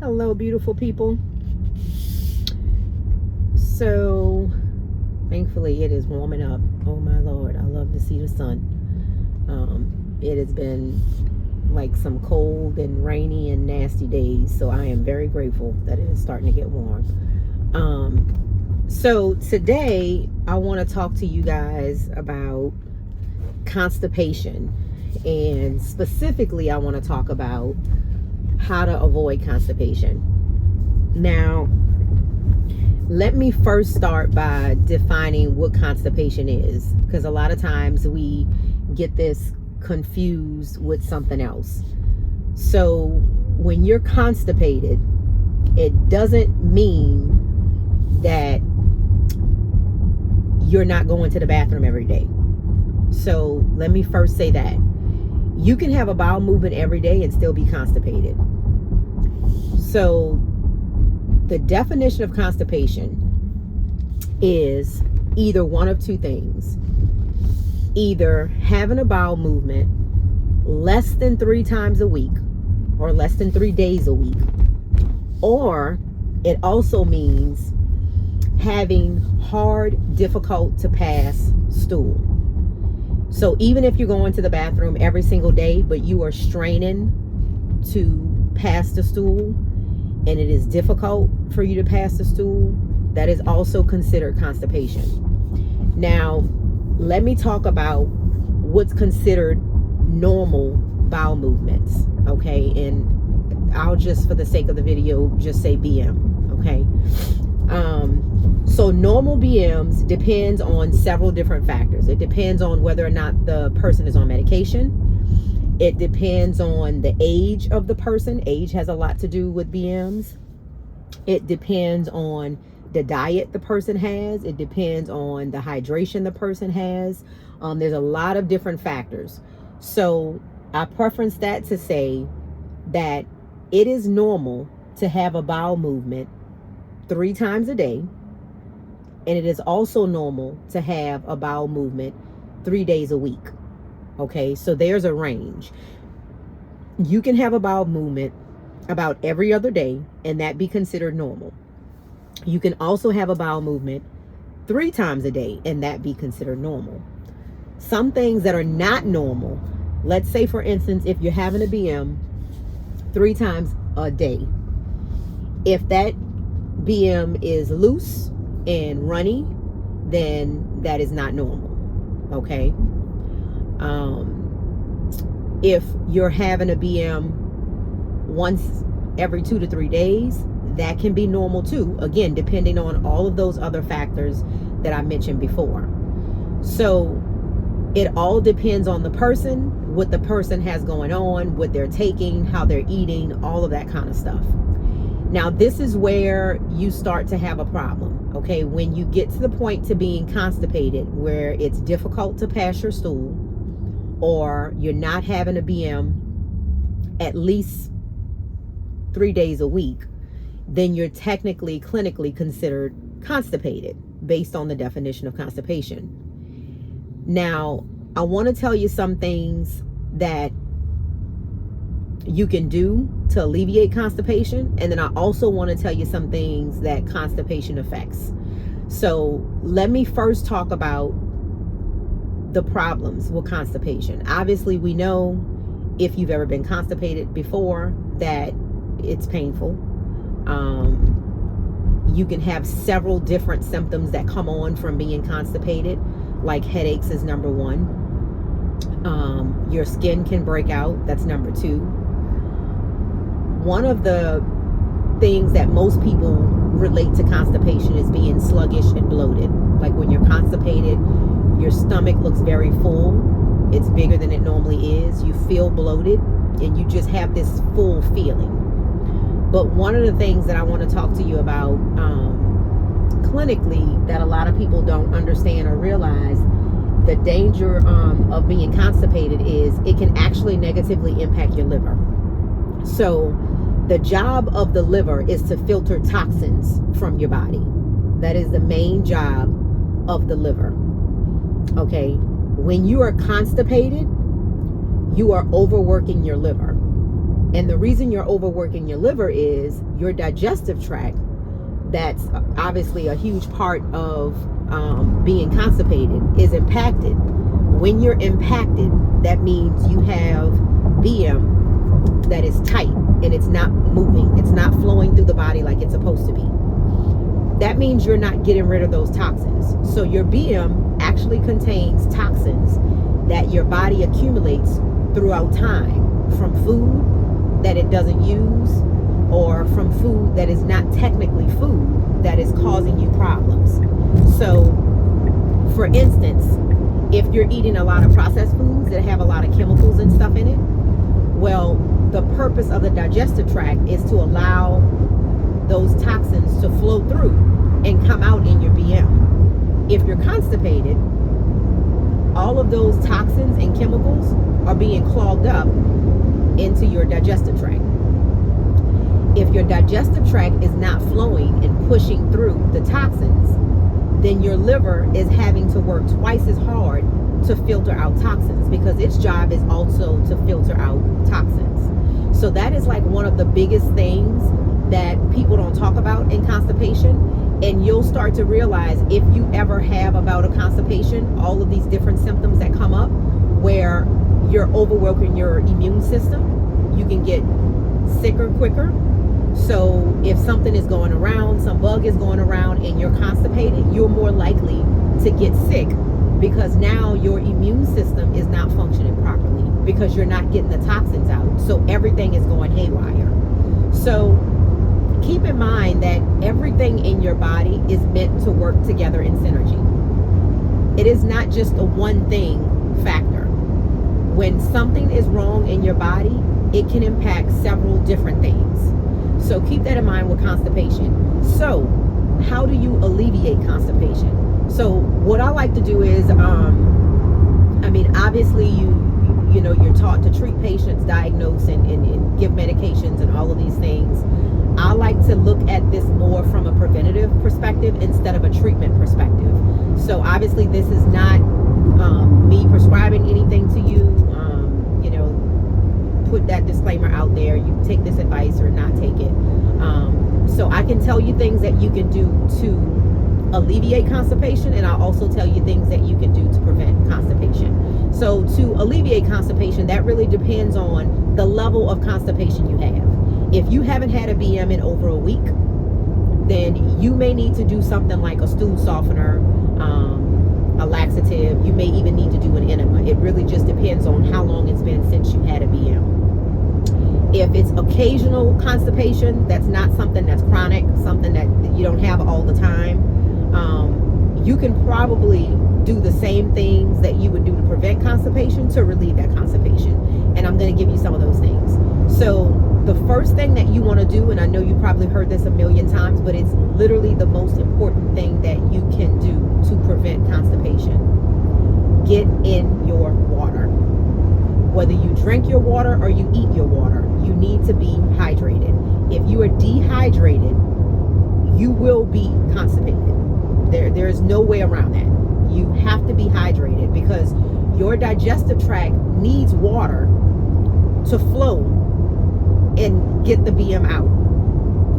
Hello, beautiful people. So, thankfully, it is warming up. Oh my Lord, I love to see the sun. It has been like some cold and rainy and nasty days, so I am very grateful that it is starting to get warm. So today, I want to talk to you guys about constipation, and specifically, I want to talk about how to avoid constipation. Now, let me first start by defining what constipation is, because a lot of times we get this confused with something else. So when you're constipated, it doesn't mean that you're not going to the bathroom every day. So let me first say that you can have a bowel movement every day and still be constipated. So the definition of constipation is either one of two things: either having a bowel movement less than 3 times a week or less than 3 days a week, or it also means having hard, difficult to pass stool. So even if you're going to the bathroom every single day, but you are straining to pass the stool, and it is difficult for you to pass the stool, that is also considered constipation. Now, let me talk about what's considered normal bowel movements, okay? And I'll just, for the sake of the video, just say BM, okay? So normal BMs depends on several different factors. It depends on whether or not the person is on medication. It depends on the age of the person. Age has a lot to do with BMs. It depends on the diet the person has. It depends on the hydration the person has. There's a lot of different factors. So I preference that to say that it is normal to have a bowel movement 3 times a day. And it is also normal to have a bowel movement 3 days a week. Okay, so there's a range. You can have a bowel movement about every other day, and that be considered normal. You can also have a bowel movement 3 times a day, and that be considered normal. Some things that are not normal, let's say for instance, if you're having a BM 3 times a day, if that BM is loose and runny, then that is not normal. Okay. If you're having a BM once every 2 to 3 days, that can be normal too, again depending on all of those other factors that I mentioned before. So it all depends on the person, what the person has going on, what they're taking, how they're eating, all of that kind of stuff. Now, this is where you start to have a problem, okay? When you get to the point to being constipated, where it's difficult to pass your stool, or you're not having a BM at least 3 days a week, then you're technically, clinically considered constipated based on the definition of constipation. Now, I want to tell you some things that you can do to alleviate constipation, and then I also want to tell you some things that constipation affects. So let me first talk about the problems with constipation. Obviously, we know, if you've ever been constipated before, that it's painful. You can have several different symptoms that come on from being constipated, like headaches is number 1. Your skin can break out, that's number 2. One of the things that most people relate to constipation is being sluggish and bloated. Like when you're constipated, your stomach looks very full. It's bigger than it normally is. You feel bloated and you just have this full feeling. But one of the things that I want to talk to you about clinically that a lot of people don't understand or realize, the danger of being constipated is it can actually negatively impact your liver. So the job of the liver is to filter toxins from your body. That is the main job of the liver. Okay, when you are constipated, you are overworking your liver. And the reason you're overworking your liver is your digestive tract, that's obviously a huge part of being constipated, is impacted. When you're impacted, that means you have BM that is tight and it's not moving. It's not flowing through the body like it's supposed to be. That means you're not getting rid of those toxins. So your BM actually contains toxins that your body accumulates throughout time from food that it doesn't use, or from food that is not technically food that is causing you problems. So, for instance, if you're eating a lot of processed foods that have a lot of chemicals and stuff in it, well, the purpose of the digestive tract is to allow those toxins to flow through and come out in your BM. If you're constipated, all of those toxins and chemicals are being clogged up into your digestive tract. If your digestive tract is not flowing and pushing through the toxins, then your liver is having to work twice as hard to filter out toxins, because its job is also to filter out toxins. So that is like one of the biggest things that people don't talk about in constipation. And you'll start to realize, if you ever have a bout of constipation, all of these different symptoms that come up where you're overworking your immune system, you can get sicker quicker. So if something is going around, some bug is going around and you're constipated, you're more likely to get sick, because now your immune system is not functioning properly because you're not getting the toxins out. So everything is going haywire. So keep in mind that everything in your body is meant to work together in synergy. It is not just a one thing factor. When something is wrong in your body, it can impact several different things. So keep that in mind with constipation. So how do you alleviate constipation? So what I like to do is, obviously you know, you're taught to treat patients, diagnose and give medications and all of these things. I like to look at this more from a preventative perspective instead of a treatment perspective. So obviously this is not me prescribing anything to you. Put that disclaimer out there. You take this advice or not take it. So I can tell you things that you can do to alleviate constipation, and I'll also tell you things that you can do to prevent constipation. So to alleviate constipation, that really depends on the level of constipation you have. If you haven't had a BM in over a week, then you may need to do something like a stool softener, a laxative. You may even need to do an enema. It really just depends on how long it's been since you had a BM. If it's occasional constipation, that's not something that's chronic, something that you don't have all the time, you can probably do the same things that you would do to prevent constipation to relieve that constipation. And I'm going to give you some of those things. So the first thing that you want to do, and I know you probably heard this a million times, but it's literally the most important thing that you can do to prevent constipation: get in your water. Whether you drink your water or you eat your water, you need to be hydrated. If you are dehydrated, you will be constipated. There is no way around that. You have to be hydrated, because your digestive tract needs water to flow and get the BM out.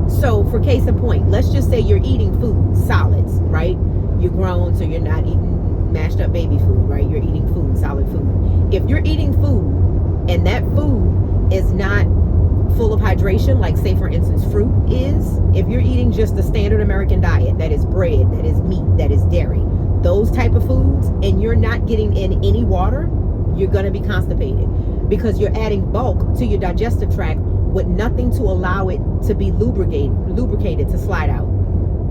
So for case in point, let's just say you're eating food, solids, right? You're grown, so you're not eating mashed up baby food, right? You're eating food, solid food. If you're eating food and that food is not full of hydration, like say for instance fruit is, if you're eating just the standard American diet, that is bread, that is meat, that is dairy, those type of foods, and you're not getting in any water, you're going to be constipated, because you're adding bulk to your digestive tract with nothing to allow it to be lubricated to slide out.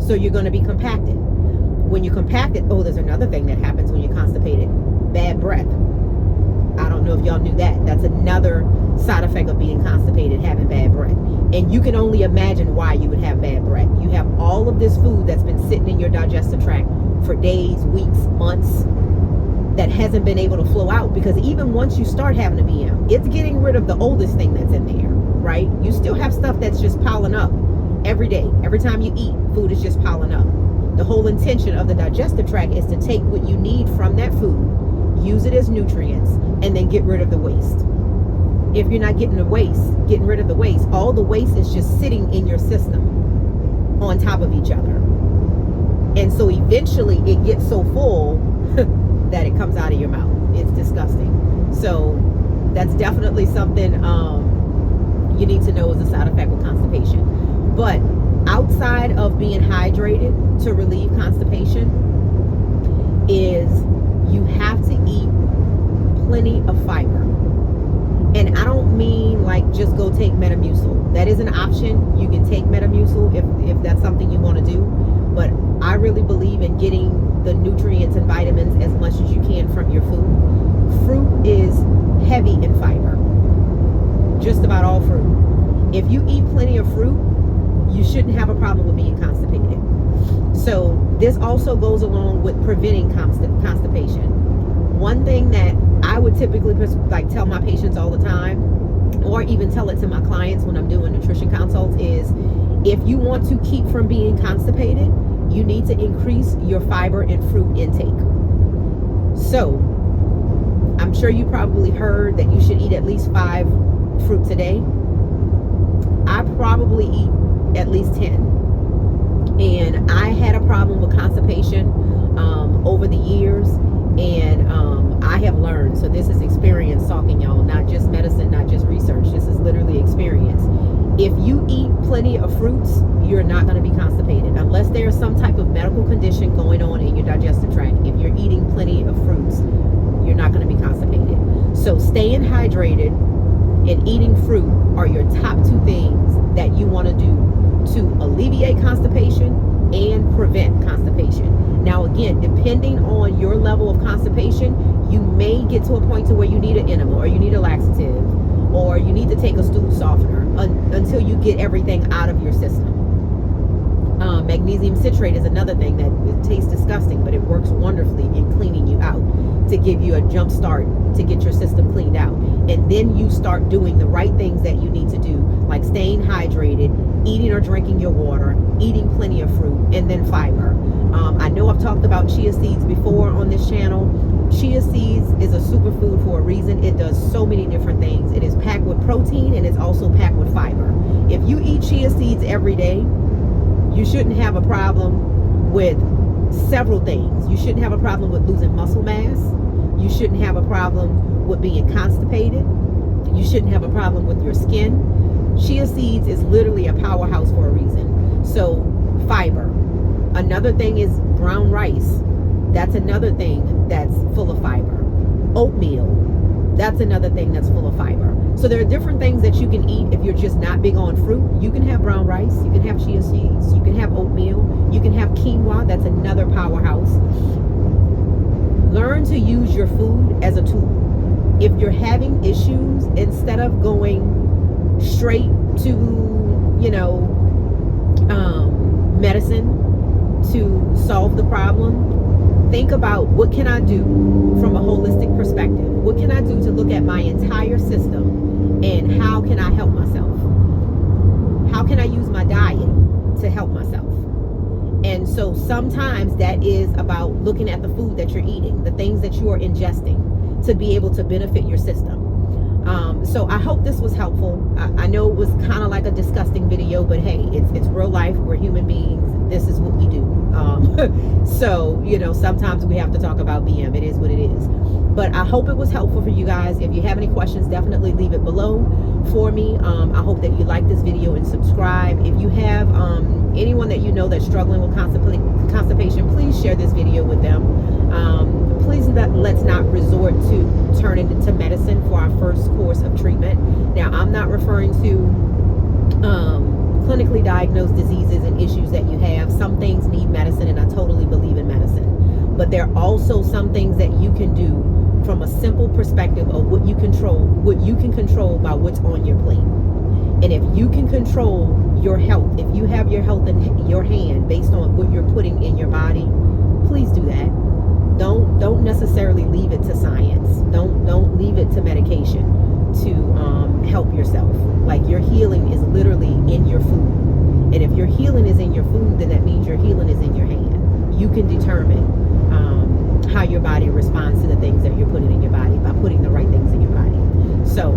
So you're going to be compacted. When you're compacted, there's another thing that happens when you're constipated: bad breath. I don't know if y'all knew that. That's another side effect of being constipated, having bad breath. And you can only imagine why you would have bad breath. You have all of this food that's been sitting in your digestive tract for days, weeks, months, that hasn't been able to flow out, because even once you start having a BM, it's getting rid of the oldest thing that's in there, right? You still have stuff that's just piling up every day. Every time you eat, food is just piling up. The whole intention of the digestive tract is to take what you need from that food, use it as nutrients, and then get rid of the waste. if you're not getting rid of the waste, all the waste is just sitting in your system on top of each other. And so eventually it gets so full that it comes out of your mouth. It's disgusting. So that's definitely something you need to know as a side effect with constipation. But outside of being hydrated to relieve constipation is you have to eat plenty of fiber. And I don't mean like just go take Metamucil. That is an option. You can take Metamucil if that's something you want to do. But I really believe in getting the nutrients and vitamins as much as you can from your food. Fruit is heavy in fiber. Just about all fruit. If you eat plenty of fruit, you shouldn't have a problem with being constipated. So this also goes along with preventing constipation. One thing that I would typically like tell my patients all the time, or even tell it to my clients when I'm doing nutrition consults, is if you want to keep from being constipated, you need to increase your fiber and fruit intake. So I'm sure you probably heard that you should eat at least 5 fruits a day. I probably eat at least 10. And I had a problem with constipation over the years, and I have learned, so this is experience talking, y'all, not just medicine, not just research, this is literally experience. If you eat plenty of fruits, you're not going to be constipated unless there's some type of medical condition going on in your digestive tract. If you're eating plenty of fruits, you're not going to be constipated. So staying hydrated and eating fruit are your top 2 things that you want to do to alleviate constipation and prevent constipation. Now again, depending on your level of constipation, you may get to a point to where you need an enema, or you need a laxative, or you need to take a stool softener until you get everything out of your system. Magnesium citrate is another thing that it tastes disgusting, but it works wonderfully in cleaning you out, to give you a jump start to get your system cleaned out. And then you start doing the right things that you need to do, like staying hydrated, eating or drinking your water, eating plenty of fruit, and then fiber. I know I've talked about chia seeds before on this channel. Chia seeds is a superfood for a reason. It does so many different things. It is packed with protein, and it's also packed with fiber. If you eat chia seeds every day, you shouldn't have a problem with several things. You shouldn't have a problem with losing muscle mass. You shouldn't have a problem with being constipated. You shouldn't have a problem with your skin. Chia seeds is literally a powerhouse for a reason. So fiber. Another thing is brown rice. That's another thing that's full of fiber. Oatmeal. That's another thing that's full of fiber. So there are different things that you can eat if you're just not big on fruit. You can have brown rice. You can have chia seeds. You can have oatmeal. You can have quinoa. That's another powerhouse. Learn to use your food as a tool. If you're having issues, instead of going straight to, medicine to solve the problem, think about, what can I do from a holistic perspective? What can I do to look at my entire system, and how can I help myself? How can I use my diet to help myself? And so sometimes that is about looking at the food that you're eating, the things that you are ingesting, to be able to benefit your system. So I hope this was helpful. I know it was kind of like a disgusting video, but hey, it's real life. We're human beings. This is what we do. So, sometimes we have to talk about BM. It is what it is. But I hope it was helpful for you guys. If you have any questions, definitely leave it below for me. I hope that you like this video and subscribe. If you have anyone that you know that's struggling with constipation, please share this video with them. Please let's not resort to turning into medicine for our first course of treatment. Now, I'm not referring to clinically diagnosed diseases and issues that you have. Some things need medicine, and I totally believe in medicine. But there are also some things that you can do from a simple perspective of what you can control by what's on your plate. And if you can control your health, if you have your health in your hand based on what you're putting in your body, please do that. Don't necessarily leave it to science. Don't leave it to medication to help yourself. Like, your healing is literally in your food. And if your healing is in your food, then that means your healing is in your hand. You can determine how your body responds to the things that you're putting in your body by putting the right things in your body. So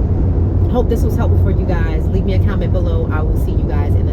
Hope this was helpful for you guys. Leave me a comment below. I will see you guys in